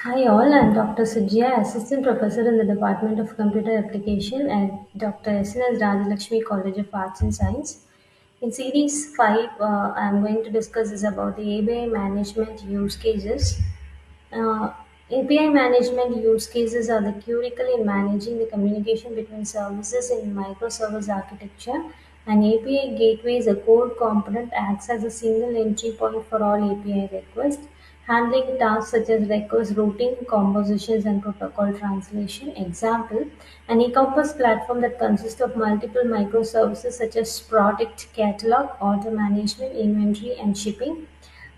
Hi all, I'm Dr.S.SUJIYA, Assistant Professor in the Department of Computer Application at Dr. SNS Rajalakshmi College of Arts and Science. In Series 5, I'm going to discuss is about the API management use cases. Uh, API management use cases are the critical in managing the communication between services in microservice architecture. An API gateway is a core component acts as a single entry point for all API requests, handling tasks such as request routing, compositions, and protocol translation. Example, an e-commerce platform that consists of multiple microservices such as product catalog, order management, inventory, and shipping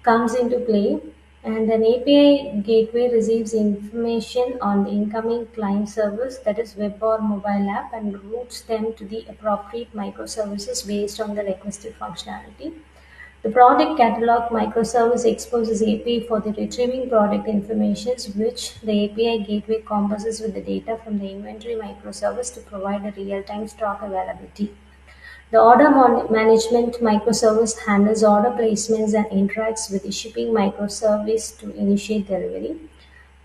comes into play, and an API gateway receives information on the incoming client service, that is web or mobile app, and routes them to the appropriate microservices based on the requested functionality. The product catalog microservice exposes API for the retrieving product informations, which the API gateway composes with the data from the inventory microservice to provide a real-time stock availability. The order management microservice handles order placements and interacts with the shipping microservice to initiate delivery.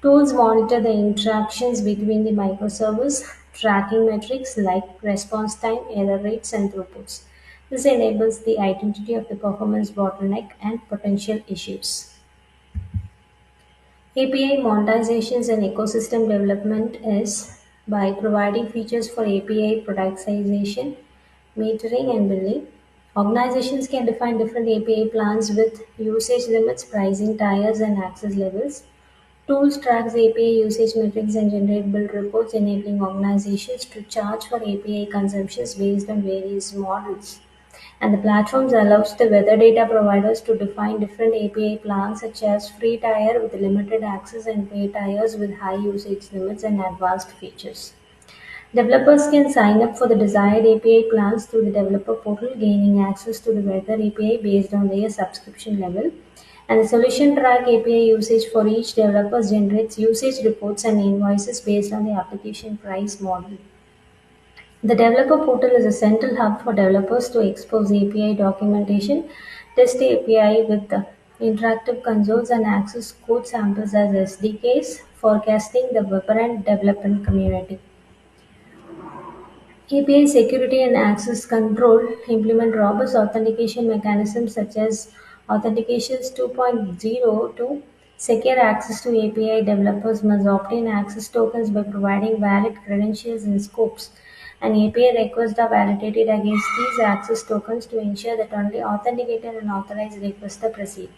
Tools monitor the interactions between the microservice, tracking metrics like response time, error rates, and throughputs. This enables the identity of the performance bottleneck and potential issues. API monetizations and ecosystem development is by providing features for API productization, metering, and billing. Organizations can define different API plans with usage limits, pricing, tiers, and access levels. Tools tracks API usage metrics and generate build reports, enabling organizations to charge for API consumptions based on various models. And the platforms allows the weather data providers to define different API plans such as free tier with limited access and pay tiers with high usage limits and advanced features. Developers can sign up for the desired API plans through the developer portal, gaining access to the weather API based on their subscription level. And the solution track API usage for each developer generates usage reports and invoices based on the application price model. The developer portal is a central hub for developers to expose API documentation, test API with the interactive consoles, and access code samples as SDKs, forecasting the developer and development community. API security and access control implement robust authentication mechanisms such as Authentications 2.0 to secure access to API. Developers must obtain access tokens by providing valid credentials and scopes. And API requests are validated against these access tokens to ensure that only authenticated and authorized requests are proceed.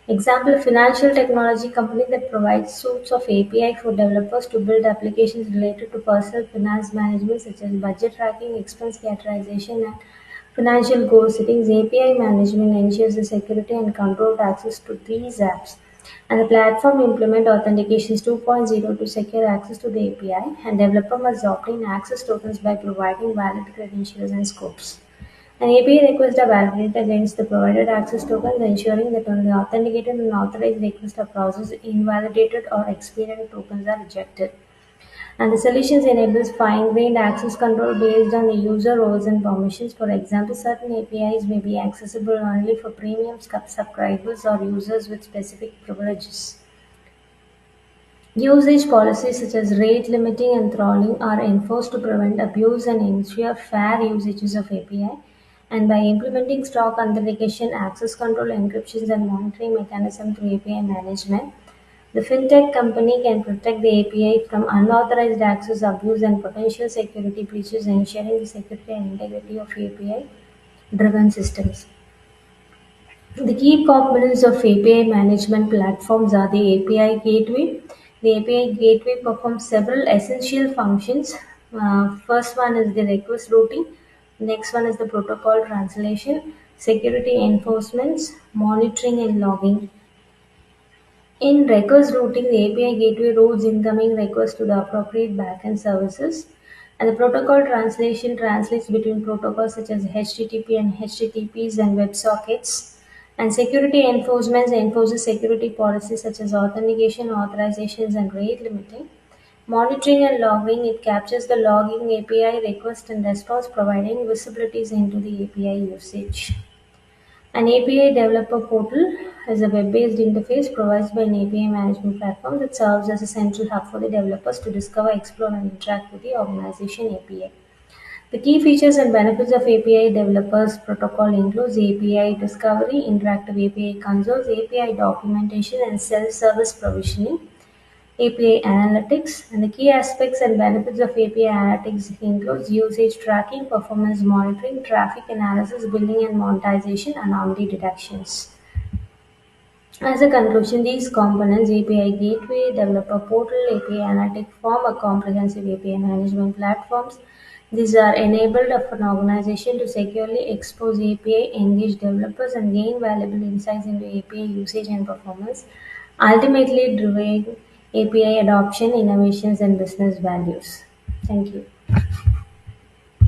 Example, financial technology company that provides suites of API for developers to build applications related to personal finance management such as budget tracking, expense categorization, and financial goal settings. API management ensures the security and controlled access to these apps. And the platform implement authentications 2.0 to secure access to the API, and developer must obtain access tokens by providing valid credentials and scopes. An API request are validated against the provided access tokens, ensuring that only authenticated and authorized requests are processed, invalidated or expired tokens are rejected. And the solutions enables fine-grained access control based on the user roles and permissions. For example, certain APIs may be accessible only for premium subscribers or users with specific privileges. Usage policies such as rate limiting and throttling are enforced to prevent abuse and ensure fair usages of API. And by implementing stock authentication, access control, encryptions, and monitoring mechanism through API management, the fintech company can protect the API from unauthorized access, abuse, and potential security breaches, ensuring the security and integrity of API-driven systems. The key components of API management platforms are the API gateway. The API gateway performs several essential functions. First one is the request routing. Next one is the protocol translation, security enforcements, monitoring and logging. In request routing, the API gateway routes incoming requests to the appropriate backend services, and the protocol translation translates between protocols such as HTTP and HTTPs and WebSockets. And security enforcement enforces security policies such as authentication, authorizations, and rate limiting. Monitoring and logging, it captures the logging API request and response, providing visibilities into the API usage. An API developer portal is a web-based interface provided by an API management platform that serves as a central hub for the developers to discover, explore, and interact with the organization API. The key features and benefits of API developers protocol includes API discovery, interactive API consoles, API documentation, and self-service provisioning. API analytics, and the key aspects and benefits of API analytics includes usage tracking, performance monitoring, traffic analysis, billing and monetization, anomaly detections. As a conclusion, these components API gateway, developer portal, API analytic form a comprehensive API management platforms. These are enabled of an organization to securely expose API, engage developers, and gain valuable insights into API usage and performance, ultimately driving API adoption, innovations, and business values. Thank you.